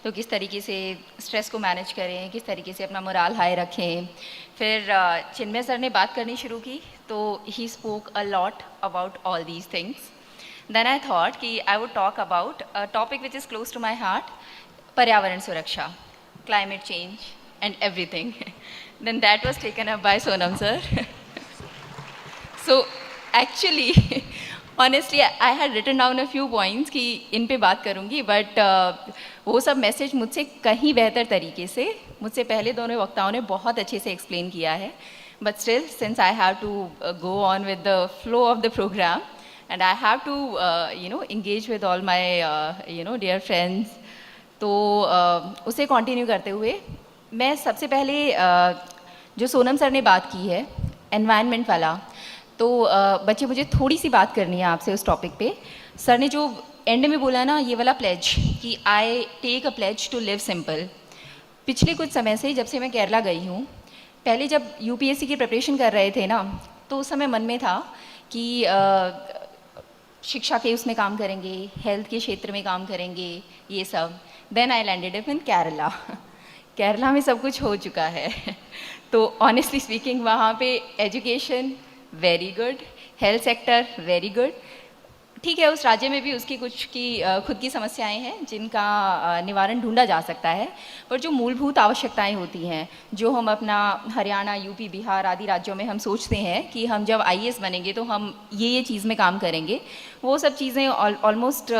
तो किस तरीके से स्ट्रेस को मैनेज करें, किस तरीके से अपना मोराल हाई रखें। फिर चिन्मय सर ने बात करनी शुरू की, तो he spoke a lot about all these things. Then I thought कि I would talk about a topic which is close to my heart, पर्यावरण सुरक्षा, climate change and everything. Then that was taken up by Sonam sir. So actually, honestly, I had written down a few points कि इन पे बात करूँगी, but वो सब message मुझसे कहीं बेहतर तरीके से मुझसे पहले दोनों वक्ताओं ने बहुत अच्छे से एक्सप्लेन किया है. But still, since I have to go on with the flow of the program, and I have to engage with all my dear friends, तो उसे कंटिन्यू करते हुए मैं सबसे पहले जो सोनम सर ने बात की है एनवायरनमेंट वाला, तो बच्चे मुझे थोड़ी सी बात करनी है आपसे उस टॉपिक पे. सर ने जो एंड में बोला ना, ये वाला प्लेज कि I take a pledge to live simple. पिछले कुछ समय से, जब से मैं केरला गई हूँ, पहले जब यूपीएससी की प्रिपरेशन कर रहे थे ना, तो उस समय मन में था कि शिक्षा के उसमें काम करेंगे, हेल्थ के क्षेत्र में काम करेंगे, ये सब. Then I landed up in Kerala. Kerala में सब कुछ हो चुका है. तो ऑनेस्टली स्पीकिंग, वहाँ पे education very good, health sector very good. ठीक है, उस राज्य में भी उसकी कुछ की खुद की समस्याएं हैं जिनका निवारण ढूंढा जा सकता है, पर जो मूलभूत आवश्यकताएं होती हैं, जो हम अपना हरियाणा, यूपी, बिहार आदि राज्यों में हम सोचते हैं कि हम जब आईएएस बनेंगे तो हम ये चीज़ में काम करेंगे, वो सब चीज़ें ऑलमोस्ट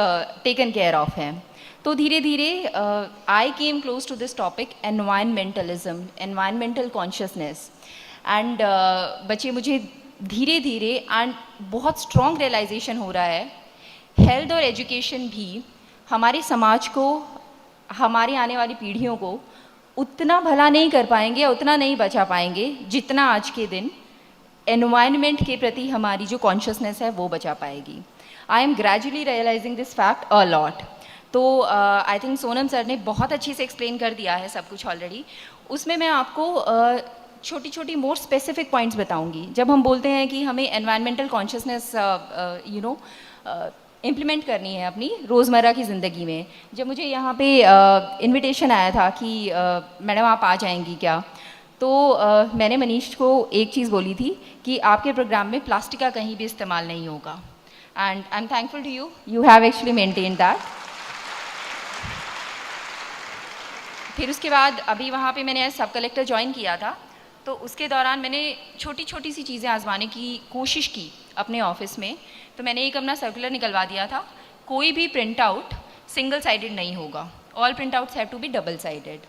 टेकन केयर ऑफ हैं. तो धीरे धीरे I came close to this topic, environmentalism, environmental consciousness. And बच्चे मुझे धीरे धीरे एंड बहुत स्ट्रॉन्ग रियलाइजेशन हो रहा है, हेल्थ और एजुकेशन भी हमारे समाज को, हमारी आने वाली पीढ़ियों को उतना भला नहीं कर पाएंगे या उतना नहीं बचा पाएंगे जितना आज के दिन एनवायरनमेंट के प्रति हमारी जो कॉन्शियसनेस है वो बचा पाएगी. I am gradually realising this fact a lot. तो आई थिंक सोनम सर ने बहुत अच्छे से एक्सप्लेन कर दिया है सब कुछ ऑलरेडी. उसमें मैं आपको छोटी छोटी मोर स्पेसिफिक पॉइंट्स बताऊंगी. जब हम बोलते हैं कि हमें एनवायरमेंटल कॉन्शियसनेस इम्प्लीमेंट करनी है अपनी रोज़मर्रा की ज़िंदगी में, जब मुझे यहाँ पे इनविटेशन आया था कि मैडम आप आ जाएंगी क्या, तो मैंने मनीष को एक चीज़ बोली थी कि आपके प्रोग्राम में प्लास्टिक का कहीं भी इस्तेमाल नहीं होगा. And I am thankful to you, you have actually maintain that. फिर उसके बाद अभी वहाँ पे मैंने सब कलेक्टर ज्वाइन किया था, तो उसके दौरान मैंने छोटी छोटी सी चीज़ें आजमाने की कोशिश की अपने ऑफिस में. तो मैंने एक अपना सर्कुलर निकलवा दिया था, कोई भी प्रिंट आउट सिंगल साइडेड नहीं होगा, all print outs have to be double sided.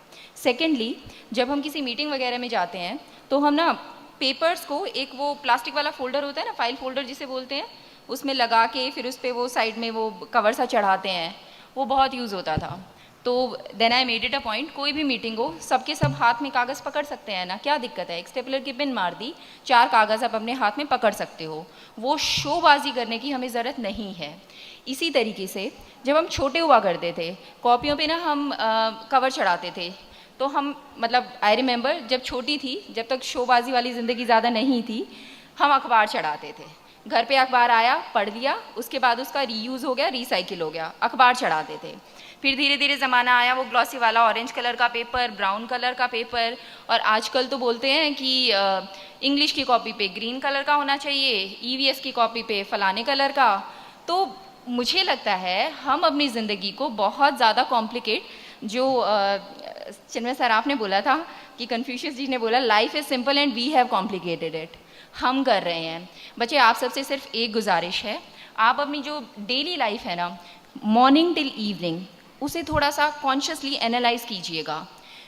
Secondly, जब हम किसी मीटिंग वगैरह में जाते हैं तो हम ना पेपर्स को, एक वो प्लास्टिक वाला फोल्डर होता है ना, फाइल फोल्डर जिसे बोलते हैं, उसमें लगा के फिर उस पर वो साइड में वो कवर सा चढ़ाते हैं, वो बहुत यूज़ होता था. तो then I made it a point, कोई भी मीटिंग हो, सबके सब हाथ में कागज़ पकड़ सकते हैं ना, क्या दिक्कत है, एक स्टेपलर की पिन मार दी, 4 कागज़ आप अपने हाथ में पकड़ सकते हो. वो शोबाजी करने की हमें ज़रूरत नहीं है. इसी तरीके से जब हम छोटे हुआ करते थे, कॉपियों पे ना हम कवर चढ़ाते थे, तो हम, मतलब आई रिमेंबर जब छोटी थी, जब तक शोबाजी वाली ज़िंदगी ज़्यादा नहीं थी, हम अखबार चढ़ाते थे. घर पे अखबार आया, पढ़ लिया, उसके बाद उसका रीयूज़ हो गया, रिसाइकिल हो गया, अखबार चढ़ाते थे. फिर धीरे धीरे ज़माना आया, वो ग्लॉसी वाला ऑरेंज कलर का पेपर, ब्राउन कलर का पेपर, और आजकल तो बोलते हैं कि इंग्लिश की कॉपी पे ग्रीन कलर का होना चाहिए, ईवीएस की कॉपी पे फलाने कलर का. तो मुझे लगता है हम अपनी ज़िंदगी को बहुत ज़्यादा कॉम्प्लिकेट, जो चिन्मय सर आपने बोला था कि कन्फ्यूशियस जी ने बोला life is simple and we have complicated it, हम कर रहे हैं. बच्चे, आप सबसे सिर्फ एक गुजारिश है, आप अपनी जो डेली लाइफ है ना, मॉर्निंग टिल इवनिंग, उसे थोड़ा सा कॉन्शियसली एनालाइज कीजिएगा.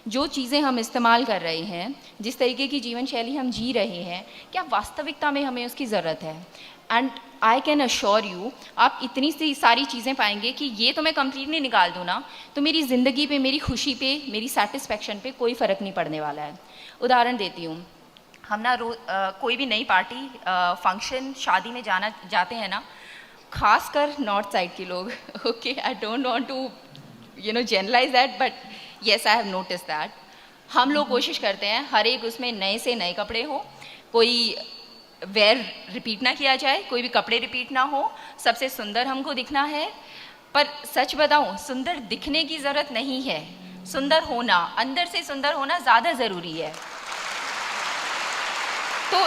जो चीज़ें हम इस्तेमाल कर रहे हैं, जिस तरीके की जीवन शैली हम जी रहे हैं, क्या वास्तविकता में हमें उसकी ज़रूरत है. And I can assure you, आप इतनी सी सारी चीज़ें पाएंगे कि ये तो मैं कंप्लीटली निकाल दूँ ना, तो मेरी ज़िंदगी पे, मेरी खुशी पे, मेरी सेटिस्फैक्शन पे कोई फ़र्क नहीं पड़ने वाला है. उदाहरण देती हूँ, हम ना कोई भी नई पार्टी, फंक्शन, शादी में जाते हैं ना, खासकर नॉर्थ साइड के लोग, okay, I don't want to generalise that, but yes I have notice that, हम लोग कोशिश करते हैं हर एक उसमें नए से नए कपड़े हो, कोई वेयर रिपीट ना किया जाए, कोई भी कपड़े रिपीट ना हो, सबसे सुंदर हमको दिखना है. पर सच बताऊं, सुंदर दिखने की ज़रूरत नहीं है, सुंदर होना, अंदर से सुंदर होना ज़्यादा ज़रूरी है। तो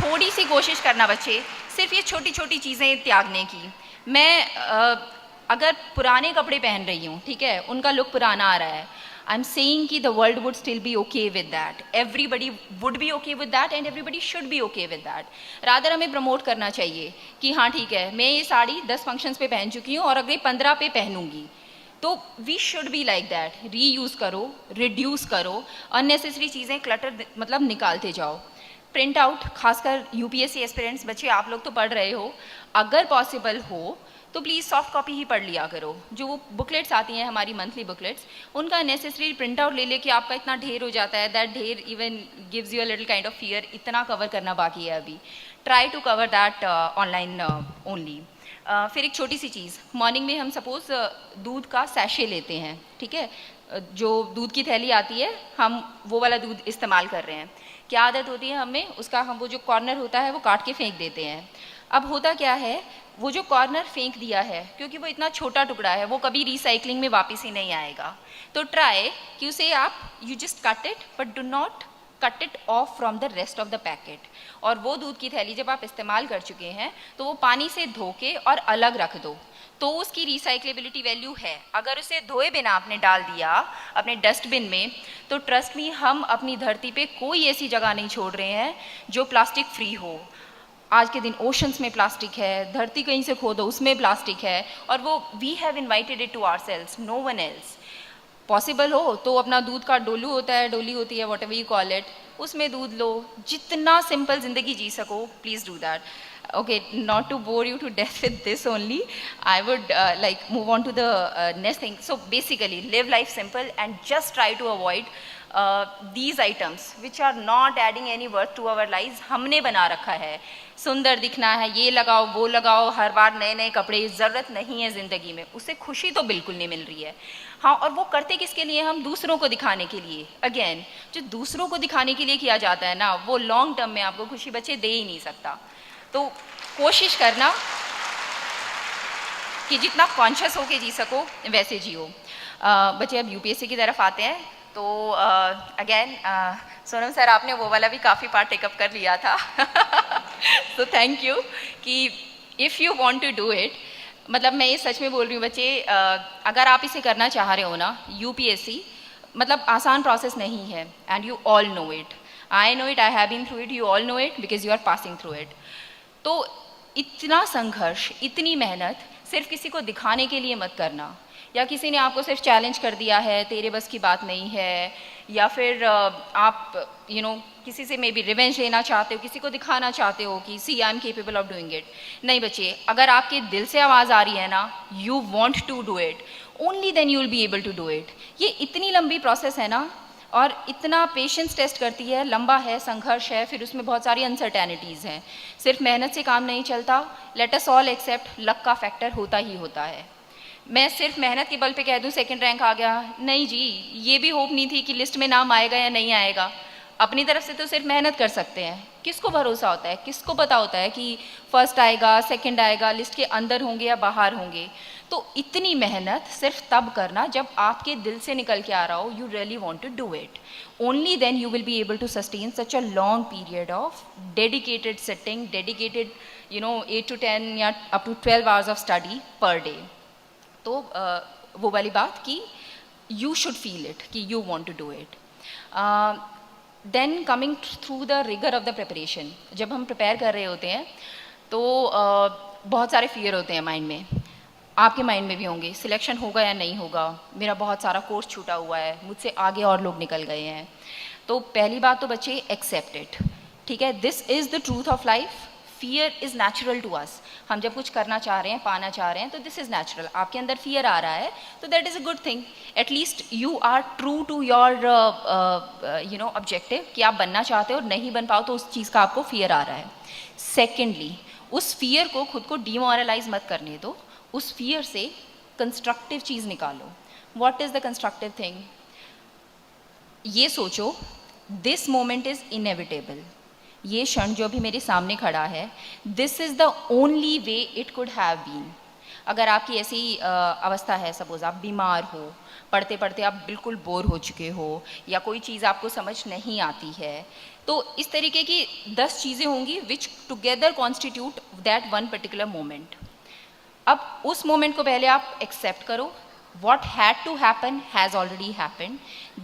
थोड़ी सी कोशिश करना बच्चे, सिर्फ ये छोटी छोटी चीज़ें त्यागने की। मैं अगर पुराने कपड़े पहन रही हूँ, ठीक है, उनका लुक पुराना आ रहा है, आई एम सेइंग कि the world would still be okay with that, everybody would be okay with that and everybody should be okay with that. Rather हमें प्रमोट करना चाहिए कि हाँ ठीक है, मैं ये साड़ी 10 फंक्शंस पे पहन चुकी हूँ और अगले 15 पे पहनूंगी। तो we should be like that, reuse करो, रिड्यूस करो, अननेसेसरी चीज़ें क्लटर मतलब निकालते जाओ। प्रिंट आउट, खासकर यूपीएससी एस्पिरेंट्स बच्चे आप लोग तो पढ़ रहे हो, अगर पॉसिबल हो तो प्लीज़ सॉफ्ट कॉपी ही पढ़ लिया करो। जो वो बुकलेट्स आती हैं हमारी मंथली बुकलेट्स, उनका नेसेसरी प्रिंट आउट ले लेके आपका इतना ढेर हो जाता है, दैट ढेर even gives you a little kind of fear, इतना कवर करना बाकी है अभी। Try to cover that online only. फिर एक छोटी सी चीज़, मॉर्निंग में हम सपोज़ दूध का सैशे लेते हैं, ठीक है, जो दूध की थैली आती है, हम वो वाला दूध इस्तेमाल कर रहे हैं। क्या आदत होती है हमें, उसका हम वो जो कॉर्नर होता है वो काट के फेंक देते हैं। अब होता क्या है, वो जो कॉर्नर फेंक दिया है, क्योंकि वो इतना छोटा टुकड़ा है, वो कभी रिसाइकलिंग में वापस ही नहीं आएगा। तो ट्राई कि उसे आप you just cut it, but do not cut it of from the rest of the packet. और वो दूध की थैली जब आप इस्तेमाल कर चुके हैं तो वो पानी से धो के और अलग रख दो, तो उसकी रिसाइक्लेबिलिटी वैल्यू है। अगर उसे धोए बिना आपने डाल दिया अपने डस्टबिन में, तो ट्रस्ट मी, हम अपनी धरती पे कोई ऐसी जगह नहीं छोड़ रहे हैं जो प्लास्टिक फ्री हो। आज के दिन ओशंस में प्लास्टिक है, धरती कहीं से खोदो उसमें प्लास्टिक है, और वो we have invited it to ourselves, no one else. Possible हो तो अपना दूध का डोलू होता है, डोली होती है, what ever you call it, उसमें दूध लो। जितना सिंपल ज़िंदगी जी सको, please do that. Okay, not to bore you to death with this only, I would like move on to the next thing. So basically, live life simple and just try to avoid these items which are not adding any worth to our lives. हमने बना रखा है, सुंदर दिखना है, ये लगाओ वो लगाओ, हर बार नए नए कपड़े, ज़रूरत नहीं है ज़िंदगी में, उससे खुशी तो बिल्कुल नहीं मिल रही है। हाँ, और वो करते किसके लिए, हम दूसरों को दिखाने के लिए। अगेन, जो दूसरों को दिखाने के लिए किया जाता है ना, वो लॉन्ग टर्म में आपको खुशी बच्चे दे ही नहीं सकता। तो कोशिश करना कि जितना कॉन्शियस होके जी सको वैसे जियो। बच्चे अब यूपीएससी की तरफ आते हैं, तो अगेन सोनम सर आपने वो वाला भी काफ़ी पार्ट टेकअप कर लिया था। तो थैंक यू कि if you want to do it, मतलब मैं ये सच में बोल रही हूँ बच्चे, अगर आप इसे करना चाह रहे हो ना, यूपीएससी मतलब आसान प्रोसेस नहीं है, and you all know it, I know it, I have been through it, you all know it because you are passing through it. तो इतना संघर्ष, इतनी मेहनत सिर्फ किसी को दिखाने के लिए मत करना, या किसी ने आपको सिर्फ चैलेंज कर दिया है, तेरे बस की बात नहीं है, या फिर आप किसी से मे बी रिवेंज लेना चाहते हो, किसी को दिखाना चाहते हो कि see I am capable of doing it. नहीं बच्चे, अगर आपके दिल से आवाज़ आ रही है ना, you want to do it, only then you will be able to do it. ये इतनी लंबी प्रोसेस है ना, और इतना पेशेंस टेस्ट करती है, लंबा है, संघर्ष है, फिर उसमें बहुत सारी अनसर्टेनिटीज़ हैं। सिर्फ मेहनत से काम नहीं चलता, let us all except luck का फैक्टर होता ही होता है। मैं सिर्फ मेहनत के बल पे कह दूं सेकंड रैंक आ गया, नहीं जी, ये भी होप नहीं थी कि लिस्ट में नाम आएगा या नहीं आएगा। अपनी तरफ से तो सिर्फ मेहनत कर सकते हैं, किसको भरोसा होता है, किसको पता होता है कि फर्स्ट आएगा, सेकंड आएगा, लिस्ट के अंदर होंगे या बाहर होंगे। तो इतनी मेहनत सिर्फ तब करना जब आपके दिल से निकल के आ रहा हो, you really want to do it, only then you will be able to sustain such a long period of dedicated sitting, dedicated 8 to 10 या up to 12 hours of study per day. तो वो वाली बात कि यू शुड फील इट, कि you want to do it. Then coming through the rigour of the preparation, जब हम prepare कर रहे होते हैं तो बहुत सारे फियर होते हैं माइंड में, आपके माइंड में भी होंगे, सिलेक्शन होगा या नहीं होगा, मेरा बहुत सारा कोर्स छूटा हुआ है, मुझसे आगे और लोग निकल गए हैं। तो पहली बात तो बच्चे, एक्सेप्ट इट, ठीक है, this is the truth of life, fear is natural to us. हम जब कुछ करना चाह रहे हैं, पाना चाह रहे हैं, तो दिस इज़ नेचुरल। आपके अंदर फियर आ रहा है तो that is a good thing, at least you are true to your objective, कि आप बनना चाहते हो और नहीं बन पाओ तो उस चीज़ का आपको फियर आ रहा है। सेकेंडली, उस फियर को खुद को डिमोरलाइज मत करने दो, उस फियर से कंस्ट्रक्टिव चीज़ निकालो। What is the constructive thing? ये सोचो, दिस मोमेंट इज़ इनएविटेबल, ये क्षण जो भी मेरे सामने खड़ा है, this is the only way it could have been. अगर आपकी ऐसी अवस्था है, सपोज आप बीमार हो, पढ़ते पढ़ते आप बिल्कुल बोर हो चुके हो, या कोई चीज़ आपको समझ नहीं आती है, तो इस तरीके की 10 चीज़ें होंगी which together constitute that one particular moment. अब उस मोमेंट को पहले आप एक्सेप्ट करो, what had to happen has already happen,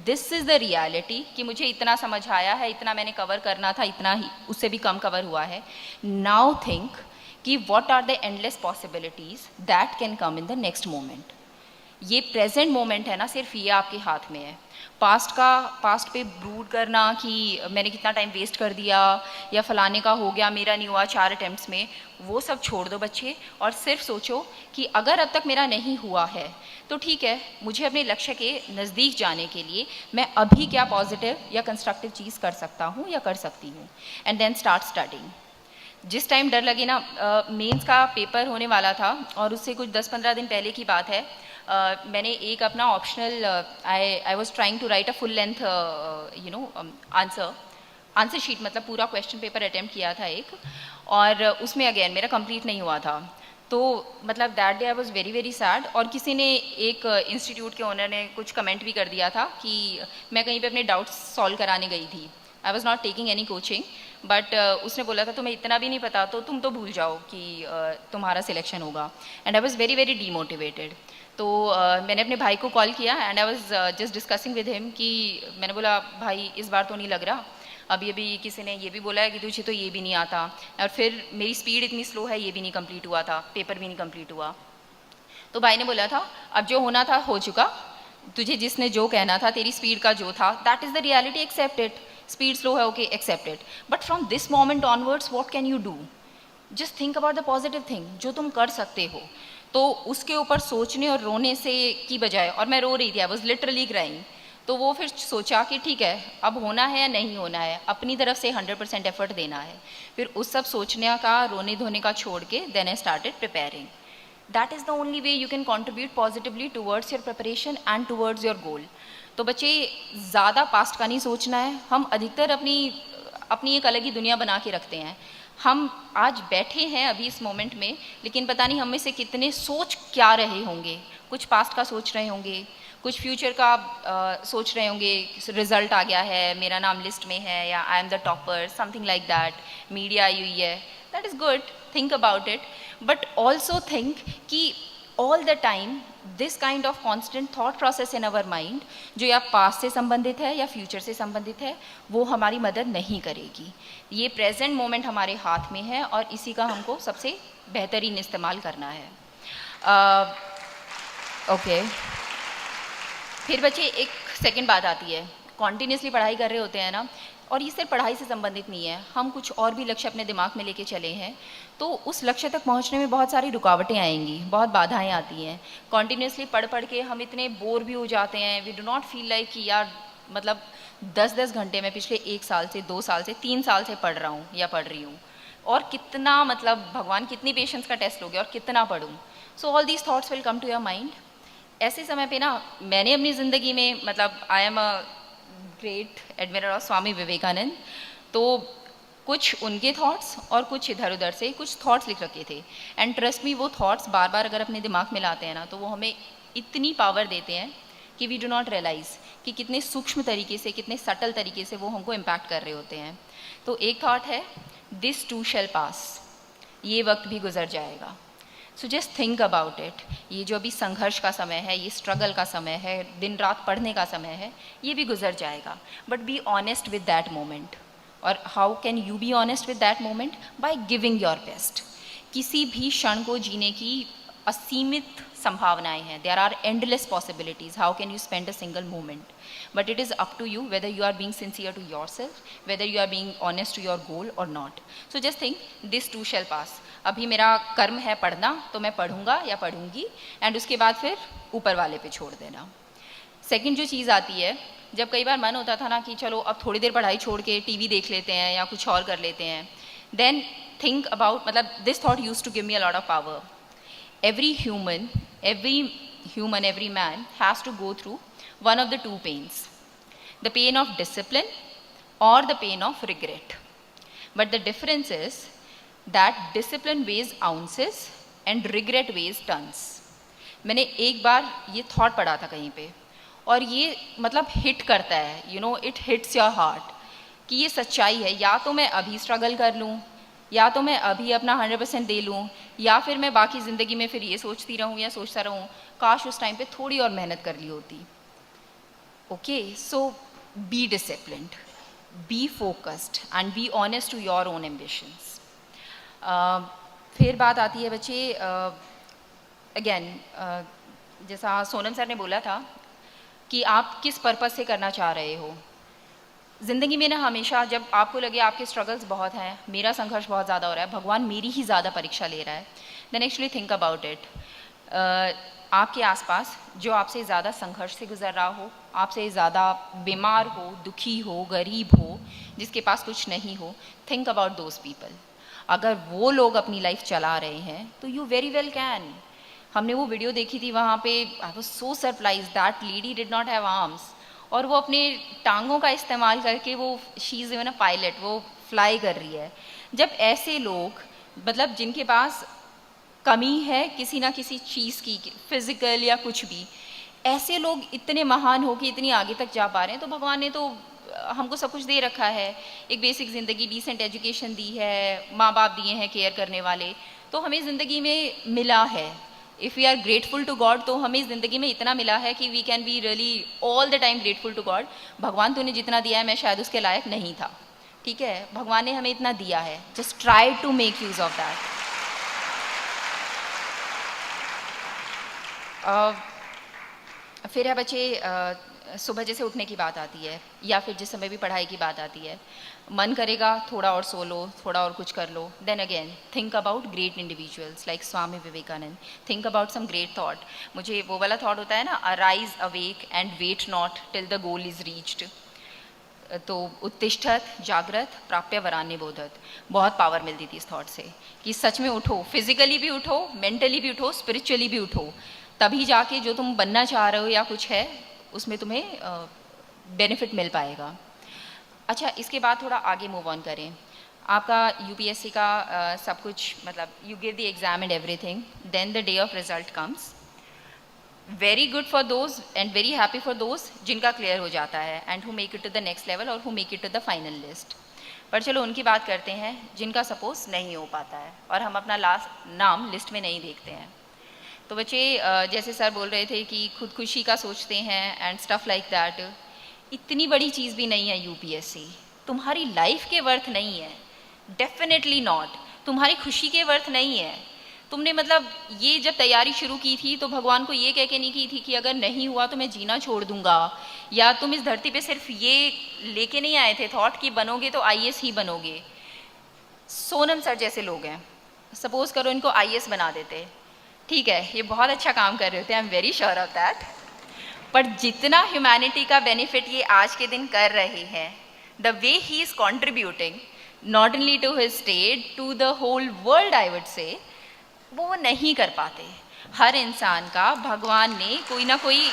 this is the reality कि मुझे इतना समझ आया है, इतना मैंने कवर करना था, इतना ही, उससे भी कम कवर हुआ है। नाउ थिंक कि what are the endless possibilities that can come in the next moment. ये प्रेजेंट मोमेंट है ना, सिर्फ ये आपके हाथ में है। पास्ट पे ब्रूड करना कि मैंने कितना टाइम वेस्ट कर दिया या फलाने का हो गया, मेरा नहीं हुआ 4 अटेम्प्ट्स में, वो सब छोड़ दो बच्चे, और सिर्फ सोचो कि अगर अब तक मेरा नहीं हुआ है तो ठीक है, मुझे अपने लक्ष्य के नज़दीक जाने के लिए मैं अभी क्या पॉजिटिव या कंस्ट्रक्टिव चीज़ कर सकता हूँ या कर सकती हूँ, एंड देन स्टार्ट स्टडिंग। जिस टाइम डर लगे ना, मेंस का पेपर होने वाला था और उससे कुछ 10-15 दिन पहले की बात है, मैंने एक अपना optional, I was trying to write a full length answer sheet, मतलब पूरा क्वेश्चन पेपर अटैम्प्ट किया था एक, और उसमें अगेन मेरा कंप्लीट नहीं हुआ था। तो मतलब that day I was very very sad, और किसी ने, एक इंस्टीट्यूट के ओनर ने कुछ कमेंट भी कर दिया था कि मैं कहीं पे अपने डाउट्स सॉल्व कराने गई थी। I was not taking any coaching, but उसने बोला था तुम्हें इतना भी नहीं पता तो तुम तो भूल जाओ कि तुम्हारा सिलेक्शन होगा, and I was very very demotivated. तो मैंने अपने भाई को कॉल किया and I was just discussing with him कि मैंने बोला भाई इस बार तो नहीं लग रहा, अभी किसी ने ये भी बोला है कि तुझे तो ये भी नहीं आता, और फिर मेरी स्पीड इतनी स्लो है, ये भी नहीं कंप्लीट हुआ था, पेपर भी नहीं कंप्लीट हुआ। तो भाई ने बोला था अब जो होना था हो चुका, तुझे जिसने जो कहना था, तेरी स्पीड का जो था, that is the reality, accept it. Speed slow है, okay, accept it, but from this moment onwards what can you do? Just think about the positive thing जो तुम कर सकते हो। तो उसके ऊपर सोचने और रोने से की बजाय, और मैं रो रही थी, आई वॉज लिटरली क्राइंग, तो वो फिर सोचा कि ठीक है, अब होना है या नहीं होना है, अपनी तरफ से 100% एफर्ट देना है। फिर उस सब सोचने का, रोने धोने का छोड़ के then I started preparing. That is the only way you can contribute positively towards your preparation and towards your goal. तो बच्चे, ज़्यादा पास्ट का नहीं सोचना है। हम अधिकतर अपनी एक अलग ही दुनिया बना के रखते हैं। हम आज बैठे हैं अभी इस मोमेंट में, लेकिन पता नहीं हम में से कितने सोच क्या रहे होंगे। कुछ पास्ट का सोच रहे होंगे, कुछ फ्यूचर का सोच रहे होंगे, रिजल्ट आ गया है, मेरा नाम लिस्ट में है, या I am the topper, something like that, media आई हुई है। That is good, think about it, but also think कि all the time this kind of constant thought process in our mind, जो या पास्ट से संबंधित है या फ्यूचर से संबंधित है, वो हमारी मदद नहीं करेगी। ये प्रेजेंट मोमेंट हमारे हाथ में है और इसी का हमको सबसे बेहतरीन इस्तेमाल करना है। ओके, फिर बच्चे एक सेकंड बात आती है, कॉन्टीन्यूसली पढ़ाई कर रहे होते हैं ना, और ये सिर्फ पढ़ाई से संबंधित नहीं है, हम कुछ और भी लक्ष्य अपने दिमाग में लेके चले हैं, तो उस लक्ष्य तक पहुंचने में बहुत सारी रुकावटें आएंगी, बहुत बाधाएं आती हैं। कॉन्टीन्यूसली पढ़ पढ़ के हम इतने बोर भी हो जाते हैं, we do not feel like कि यार मतलब 10-10 घंटे में पिछले 1 साल से, 2 साल से, 3 साल से पढ़ रहा हूँ या पढ़ रही हूँ, और कितना मतलब भगवान कितनी पेशेंस का टेस्ट लोगे और कितना पढ़ूँ। So all these thoughts will come to your mind. ऐसे समय पे ना मैंने अपनी ज़िंदगी में, मतलब I am a great admirer of Swami Vivekananda, तो कुछ उनके थॉट्स और कुछ इधर उधर से कुछ थॉट्स लिख रखे थे, एंड ट्रस्ट मी, वो थॉट्स बार बार अगर अपने दिमाग में लाते हैं ना, तो वो हमें इतनी पावर देते हैं कि वी डू नॉट रियलाइज़ कि कितने सूक्ष्म तरीके से, कितने सटल तरीके से वो हमको इम्पैक्ट कर रहे होते हैं। तो एक थॉट है, दिस टू शैल पास, ये वक्त भी गुजर जाएगा। सो जस्ट थिंक अबाउट इट। ये जो अभी संघर्ष का समय है, ये स्ट्रगल का समय है, दिन रात पढ़ने का समय है, ये भी गुजर जाएगा, but be honest with that moment. और how can you be honest with that moment? By giving your best. किसी भी क्षण को जीने की असीमित संभावनाएं हैं, there are endless possibilities, how can you spend a single moment, but it is up to you whether you are being sincere to yourself, whether you are being honest to your goal और not. So just think, this to शैल पास। अभी मेरा कर्म है पढ़ना, तो मैं पढ़ूंगा या पढ़ूंगी, एंड उसके बाद फिर ऊपर वाले पे छोड़ देना। सेकंड जो चीज़ आती है, जब कई बार मन होता था ना कि चलो अब थोड़ी देर पढ़ाई छोड़ के टीवी देख लेते हैं या कुछ और कर लेते हैं, देन थिंक अबाउट, मतलब this thought use to give me a lot of power. every human, every man has to go through one of the two pains, the pain of discipline or the pain of regret. But the difference is that discipline weighs ounces and regret weighs tons. मैंने एक बार ये thought पढ़ा था कहीं पे, और ये मतलब हिट करता है, you know, it hits your heart कि ये सच्चाई है। या तो मैं अभी स्ट्रगल कर लूँ, या तो मैं अभी अपना 100% दे लूँ, या फिर मैं बाकी ज़िंदगी में फिर ये सोचती रहूँ या सोचता रहूँ काश उस टाइम पे थोड़ी और मेहनत कर ली होती। Okay, so be disciplined, be focused and be honest to your own ambitions. फिर बात आती है बच्चे, अगेन जैसा सोनम सर ने बोला था कि आप किस पर्पज़ से करना चाह रहे हो ज़िंदगी में ना। हमेशा जब आपको लगे आपके स्ट्रगल्स बहुत हैं, मेरा संघर्ष बहुत ज़्यादा हो रहा है, भगवान मेरी ही ज़्यादा परीक्षा ले रहा है, then actually think about it. आपके आसपास जो आपसे ज़्यादा संघर्ष से गुजर रहा हो, आपसे ज़्यादा बीमार हो, दुखी हो, गरीब हो, जिसके पास कुछ नहीं हो, थिंक अबाउट दोज पीपल। अगर वो लोग अपनी लाइफ चला रहे हैं तो यू वेरी वेल कैन। हमने वो वीडियो देखी थी, वहाँ पे I was so surprise that lady did not have arms, और वो अपने टांगों का इस्तेमाल करके वो she is even a pilot, वो फ्लाई कर रही है। जब ऐसे लोग, मतलब जिनके पास कमी है किसी ना किसी चीज़ की, फिजिकल या कुछ भी, ऐसे लोग इतने महान हो कि इतनी आगे तक जा पा रहे हैं, तो भगवान ने तो हमको सब कुछ दे रखा है। एक बेसिक ज़िंदगी, डिसेंट एजुकेशन दी है, माँ बाप दिए हैं केयर करने वाले, तो हमें ज़िंदगी में मिला है। If we are grateful to God, तो हमें ज़िंदगी में इतना मिला है कि we can be really all the time grateful to God. भगवान तूने जितना दिया है मैं शायद उसके लायक नहीं था, ठीक है, भगवान ने हमें इतना दिया है, just try to make use of that. फिर है बच्चे, सुबह जैसे उठने की बात आती है, या फिर जिस समय भी पढ़ाई की बात आती है, मन करेगा थोड़ा और सो लो, थोड़ा और कुछ कर लो, then again think about great individuals like Swami Vivekananda, think about some great thought. मुझे वो वाला थॉट होता है ना, arise awake and wait not till the goal is reached. तो उत्तिष्ठत जागृत प्राप्य वरान्य बोधत, बहुत पावर मिलती थी इस थॉट से कि सच में उठो, फिजिकली भी उठो, मेंटली भी उठो, स्पिरिचुअली भी उठो, तभी जाके जो तुम बनना चाह रहे हो या कुछ है उसमें तुम्हें बेनिफिट मिल पाएगा। अच्छा, इसके बाद थोड़ा आगे मूव ऑन करें। आपका यूपीएससी का सब कुछ, मतलब you give the exam and everything, then the day of result comes. Very good for those and very happy for those जिनका क्लियर हो जाता है and who make it to the next level और who make it to the final list. पर चलो उनकी बात करते हैं जिनका सपोज नहीं हो पाता है और हम अपना लास्ट नाम लिस्ट में नहीं देखते हैं। तो बच्चे, जैसे सर बोल रहे थे कि खुदकुशी का सोचते हैं एंड स्टफ लाइक दैट, इतनी बड़ी चीज़ भी नहीं है यूपीएससी, तुम्हारी लाइफ के वर्थ नहीं है, डेफिनेटली नॉट, तुम्हारी खुशी के वर्थ नहीं है। तुमने मतलब ये जब तैयारी शुरू की थी तो भगवान को ये कह के नहीं की थी कि अगर नहीं हुआ तो मैं जीना छोड़ दूंगा, या तुम इस धरती पे सिर्फ ये लेके नहीं आए थे थॉट कि बनोगे तो आईएएस ही बनोगे। सोनम सर जैसे लोग हैं, सपोज करो इनको आईएएस बना देते, ठीक है, ये बहुत अच्छा काम कर रहे होते, I am very sure of that, पर जितना ह्यूमैनिटी का बेनिफिट ये आज के दिन कर रहे हैं, the way he is contributing not only to his state, to the whole world, I would say, वो नहीं कर पाते। हर इंसान का भगवान ने कोई ना कोई,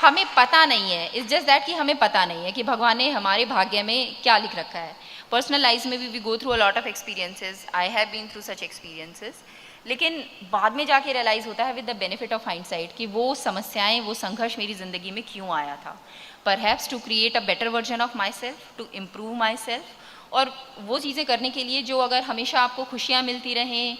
हमें पता नहीं है, इट्स जस्ट दैट कि हमें पता नहीं है कि भगवान ने हमारे भाग्य में क्या लिख रखा है। पर्सनल लाइफ में भी we go through a lot of experiences, I have been through such experiences, लेकिन बाद में जाके रियलाइज़ होता है with the benefit of hindsight कि वो समस्याएं, वो संघर्ष मेरी ज़िंदगी में क्यों आया था। Perhaps to create a better version of my self, to improve my self, और वो चीज़ें करने के लिए जो अगर हमेशा आपको खुशियाँ मिलती रहें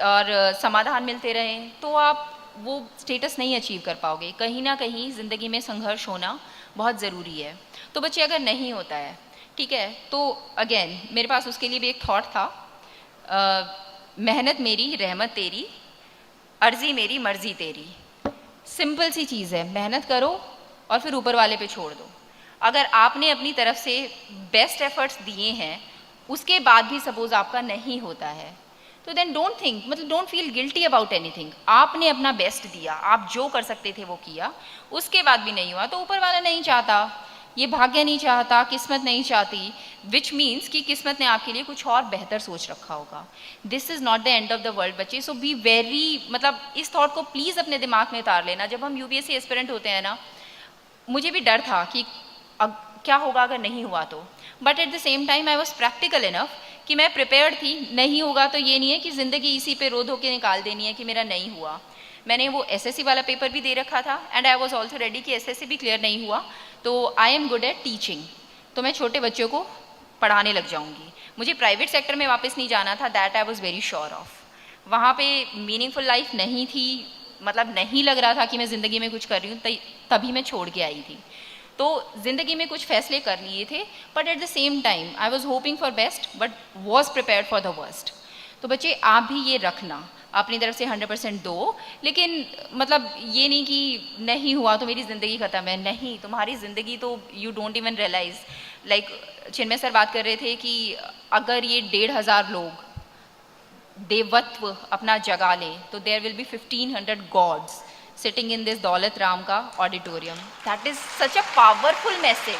और समाधान मिलते रहें तो आप वो स्टेटस नहीं अचीव कर पाओगे। कहीं ना कहीं ज़िंदगी में संघर्ष होना बहुत ज़रूरी है। तो बच्चे, अगर नहीं होता है, ठीक है, तो अगेन मेरे पास उसके लिए भी एक थॉट था, मेहनत मेरी रहमत तेरी, अर्जी मेरी मर्जी तेरी। सिंपल सी चीज़ है, मेहनत करो और फिर ऊपर वाले पे छोड़ दो। अगर आपने अपनी तरफ से बेस्ट एफर्ट्स दिए हैं, उसके बाद भी सपोज आपका नहीं होता है, तो देन डोंट थिंक, मतलब don't feel guilty about anything. आपने अपना बेस्ट दिया, आप जो कर सकते थे वो किया, उसके बाद भी नहीं हुआ तो ऊपर वाला नहीं चाहता, ये भाग्य नहीं चाहता, किस्मत नहीं चाहती, विच मीन्स कि किस्मत ने आपके लिए कुछ और बेहतर सोच रखा होगा। This is not the end of the world बच्चे। सो बी वेरी, मतलब इस थॉट को प्लीज़ अपने दिमाग में उतार लेना। जब हम यूपीएससी एस्पिरेंट होते हैं ना, मुझे भी डर था कि अब क्या होगा अगर नहीं हुआ तो, but at the same time I was practical enough कि मैं प्रिपेयर्ड थी, नहीं होगा तो ये नहीं है कि ज़िंदगी इसी पे रो धो के निकाल देनी है कि मेरा नहीं हुआ। मैंने वो एसएससी वाला पेपर भी दे रखा था and I was also ready कि एसएससी भी क्लियर नहीं हुआ तो I am good at teaching, तो मैं छोटे बच्चों को पढ़ाने लग जाऊंगी। मुझे प्राइवेट सेक्टर में वापस नहीं जाना था, that I was very sure of. वहाँ पे मीनिंगफुल लाइफ नहीं थी, मतलब नहीं लग रहा था कि मैं ज़िंदगी में कुछ कर रही हूँ, तभी मैं छोड़ के आई थी। तो ज़िंदगी में कुछ फैसले कर लिए थे, but at the same time I was hoping for best but was prepared for the worst. तो बच्चे आप भी ये रखना, अपनी तरफ से 100% दो, लेकिन मतलब ये नहीं कि नहीं हुआ तो मेरी ज़िंदगी ख़त्म है, नहीं, तुम्हारी ज़िंदगी तो you don't even realise. Like Chinmay sir बात कर रहे थे कि अगर ये 1,500 लोग देवत्व अपना जगा लें तो there will be 1,500 gods sitting in this Daulat Ram का auditorium. That is such a powerful message,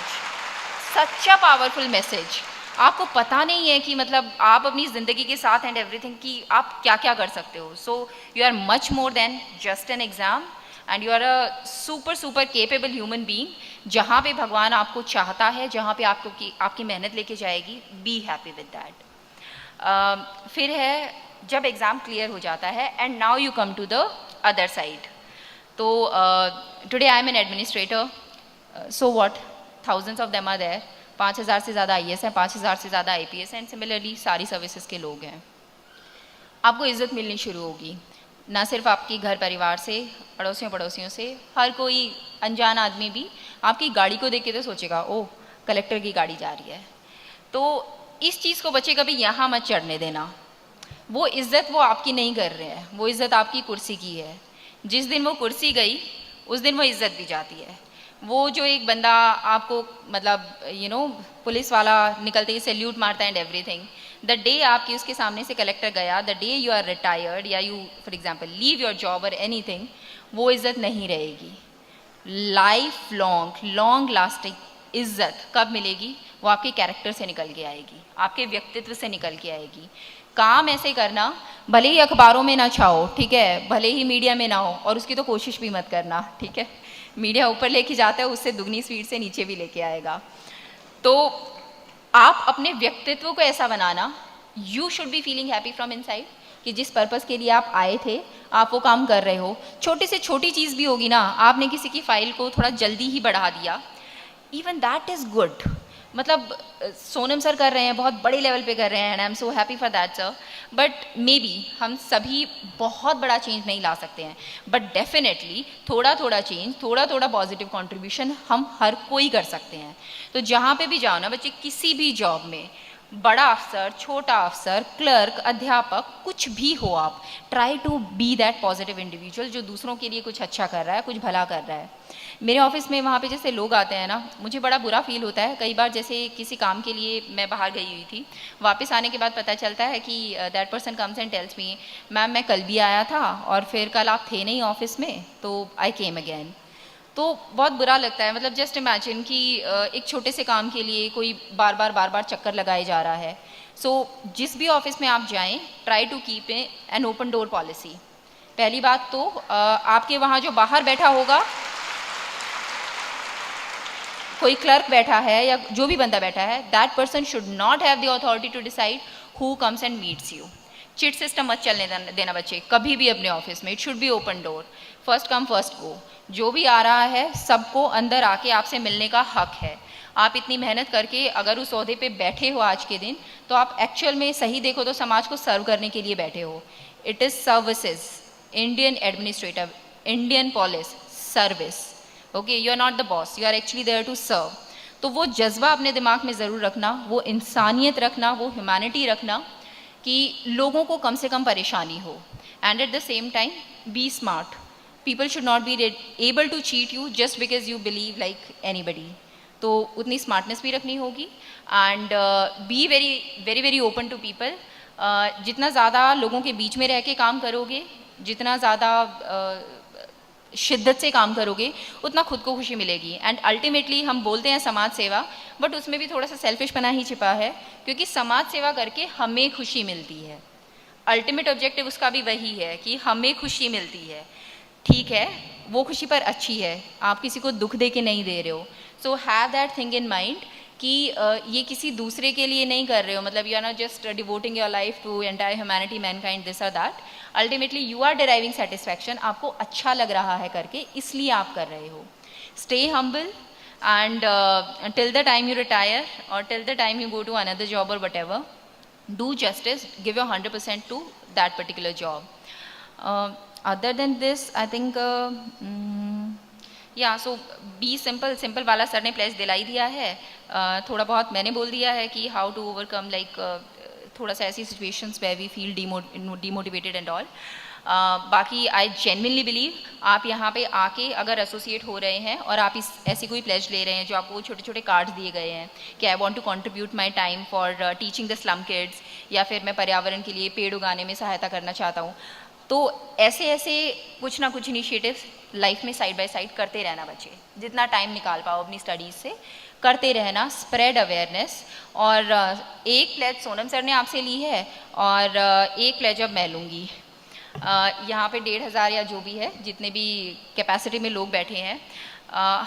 such a powerful message. आपको पता नहीं है कि मतलब आप अपनी ज़िंदगी के साथ एंड एवरीथिंग की आप क्या क्या कर सकते हो। So you are much more than just an exam and you are a super super capable human being. जहाँ पे भगवान आपको चाहता है, जहाँ पे आपकी मेहनत लेके जाएगी, बी हैप्पी विद दैट। फिर है जब एग्ज़ाम क्लियर हो जाता है and now you come to the other side. तो today I am an administrator, so what, thousands of them are there. 5,000 से ज़्यादा IAS हैं, 5,000 से ज़्यादा IPS हैं, एंड सिमिलरली सारी सर्विसेज के लोग हैं। आपको इज़्ज़त मिलनी शुरू होगी, ना सिर्फ आपके घर परिवार से, पड़ोसियों से, हर कोई अनजान आदमी भी आपकी गाड़ी को देख के तो सोचेगा ओह कलेक्टर की गाड़ी जा रही है। तो इस चीज़ को बच्चे कभी यहाँ मत चढ़ने देना। वो इज़्ज़त वो आपकी नहीं कर रहे हैं, वो इज़्ज़त आपकी कुर्सी की है। जिस दिन वो कुर्सी गई उस दिन वो इज़्ज़त भी जाती है। वो जो एक बंदा आपको मतलब पुलिस वाला निकलते ही सैल्यूट मारता है एंड एवरीथिंग, द डे आपकी उसके सामने से कलेक्टर गया, the day you are retired या you for example leave your job और एनीथिंग, वो इज़्ज़त नहीं रहेगी। लाइफ लॉन्ग लास्टिंग इज़्ज़त कब मिलेगी? वो आपके कैरेक्टर से निकल के आएगी, आपके व्यक्तित्व से निकल के आएगी। काम ऐसे करना, भले ही अखबारों में ना छाओ, ठीक है, भले ही मीडिया में ना हो, और उसकी तो कोशिश भी मत करना, ठीक है। मीडिया ऊपर लेके जाता है, उससे दुगनी स्पीड से नीचे भी लेके आएगा। तो आप अपने व्यक्तित्व को ऐसा बनाना, you should be feeling happy from inside कि जिस पर्पज़ के लिए आप आए थे आप वो काम कर रहे हो। छोटी से छोटी चीज़ भी होगी ना, आपने किसी की फाइल को थोड़ा जल्दी ही बढ़ा दिया, इवन दैट इज़ गुड। मतलब सोनम सर कर रहे हैं, बहुत बड़े लेवल पे कर रहे हैं and I am so happy for that sir. But may be हम सभी बहुत बड़ा चेंज नहीं ला सकते हैं, बट डेफिनेटली थोड़ा थोड़ा चेंज, थोड़ा थोड़ा पॉजिटिव कंट्रीब्यूशन हम हर कोई कर सकते हैं। तो जहाँ पे भी जाओ ना बच्चे, किसी भी जॉब में, बड़ा अफसर, छोटा अफसर, क्लर्क, अध्यापक, कुछ भी हो, आप try to be that positive individual जो दूसरों के लिए कुछ अच्छा कर रहा है, कुछ भला कर रहा है। मेरे ऑफिस में वहाँ पे जैसे लोग आते हैं ना, मुझे बड़ा बुरा फील होता है कई बार। जैसे किसी काम के लिए मैं बाहर गई हुई थी, वापस आने के बाद पता चलता है कि that person comes and tells me, ma'am मैं कल भी आया था और फिर कल आप थे नहीं ऑफिस में, तो आई केम अगेन। तो बहुत बुरा लगता है। मतलब जस्ट इमेजिन कि एक छोटे से काम के लिए कोई बार बार चक्कर लगाए जा रहा है। सो जिस भी ऑफिस में आप जाएं, try to keep an open door policy. पहली बात तो आपके वहाँ जो बाहर बैठा होगा, कोई क्लर्क बैठा है या जो भी बंदा बैठा है, that person should not have the authority to decide who comes and meets you. Chit system मत चलने देना बच्चे कभी भी अपने ऑफिस में। It should be open door, first come first go. जो भी आ रहा है सबको अंदर आके आपसे मिलने का हक है। आप इतनी मेहनत करके अगर उस ओहदे पे बैठे हो आज के दिन, तो आप एक्चुअल में सही देखो तो समाज को सर्व करने के लिए बैठे हो। It is services, Indian administrative, Indian police service. Okay, you are not the boss, you are actually there to serve. तो वो जज्बा अपने दिमाग में ज़रूर रखना, वो इंसानियत रखना, वो ह्यूमैनिटी रखना कि लोगों को कम से कम परेशानी हो। And at the same time be smart. People should not be able to cheat you just because you believe like anybody. तो उतनी स्मार्टनेस भी रखनी होगी and be very open to people. जितना ज़्यादा लोगों के बीच में रह के काम करोगे, जितना ज़्यादा शिद्दत से काम करोगे, उतना खुद को खुशी मिलेगी। एंड अल्टीमेटली हम बोलते हैं समाज सेवा, बट उसमें भी थोड़ा सा सेल्फिशपना ही छिपा है, क्योंकि समाज सेवा करके हमें खुशी मिलती है। अल्टीमेट ऑब्जेक्टिव उसका भी वही है कि हमें खुशी मिलती है। ठीक है, वो खुशी पर अच्छी है, आप किसी को दुख दे के नहीं दे रहे हो। So have that thing in mind कि ये किसी दूसरे के लिए नहीं कर रहे हो, मतलब you are not just devoting your life to entire humanity, mankind, this और that. Ultimately you are deriving satisfaction, आपको अच्छा लग रहा है करके, इसलिए आप कर रहे हो. Stay humble and till the time you retire or till the time you go to another job or whatever, do justice, give your 100% to that particular job. Other than this, I think yeah, so be simple. Simple वाला sir ने place दिला ही दिया है. थोड़ा बहुत मैंने बोल दिया है कि how to overcome like थोड़ा सा ऐसी situations where we feel demotivated and all. बाकी आई जेन्युइनली बिलीव आप यहाँ पे आके अगर एसोसिएट हो रहे हैं और आप ऐसी कोई प्लेज ले रहे हैं जो आपको छोटे छोटे कार्ड्स दिए गए हैं कि I want to contribute my time for teaching the slum kids, या फिर मैं पर्यावरण के लिए पेड़ उगाने में सहायता करना चाहता हूँ, तो ऐसे ऐसे कुछ ना कुछ इनिशिएटिव्स लाइफ में साइड बाय साइड करते रहना. बच्चे जितना टाइम निकाल पाओ अपनी स्टडीज़ से करते रहना, स्प्रेड अवेयरनेस. और एक प्लेज सोनम सर ने आपसे ली है और एक प्लेज अब मैं लूँगी. यहाँ पे 1,500 या जो भी है, जितने भी कैपेसिटी में लोग बैठे हैं,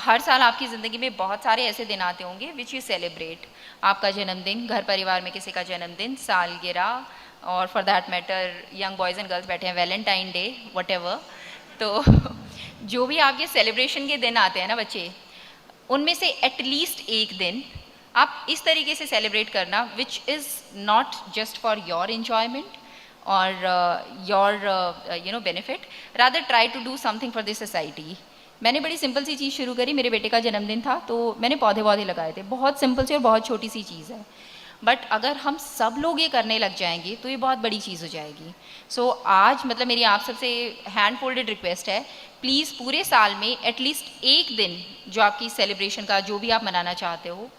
हर साल आपकी ज़िंदगी में बहुत सारे ऐसे दिन आते होंगे विच यू सेलिब्रेट. आपका जन्मदिन, घर परिवार में किसी का जन्मदिन, सालगिरह, और for that matter young boys and girls बैठे हैं, वैलेंटाइन डे, वटेवर. तो जो भी आपके सेलिब्रेशन के दिन आते हैं ना बच्चे, उनमें से एटलीस्ट एक दिन आप इस तरीके से सेलिब्रेट करना which is not just for your enjoyment or your benefit, rather try to do something for this society. मैंने बड़ी सिंपल सी चीज़ शुरू करी. मेरे बेटे का जन्मदिन था तो मैंने पौधे लगाए थे. बहुत सिंपल सी और बहुत छोटी सी चीज़ है, बट अगर हम सब लोग ये करने लग जाएंगे तो ये बहुत बड़ी चीज़ हो जाएगी. सो आज मतलब मेरी आप सबसे हैंड फोल्डेड रिक्वेस्ट है, प्लीज़ पूरे साल में एटलीस्ट एक दिन जो आपकी सेलिब्रेशन का जो भी आप मनाना चाहते हो,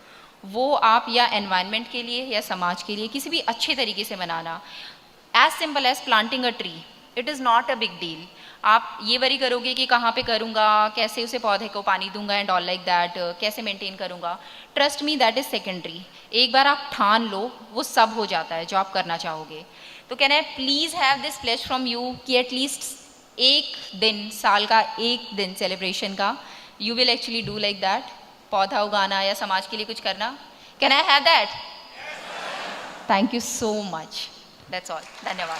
वो आप या एनवायरनमेंट के लिए या समाज के लिए किसी भी अच्छे तरीके से मनाना. As simple as planting a tree, it is not a big deal. आप ये वरी करोगे कि कहाँ पे करूँगा, कैसे उसे पौधे को पानी दूंगा एंड ऑल लाइक दैट, कैसे मेंटेन करूँगा. Trust me, that is secondary. एक बार आप ठान लो, वो सब हो जाता है जो आप करना चाहोगे. तो can I please have this pledge from you कि एटलीस्ट एक दिन, साल का एक दिन सेलिब्रेशन का, you will actually do like that, पौधा उगाना या समाज के लिए कुछ करना. Can I have that? Thank you so much. That's all. धन्यवाद.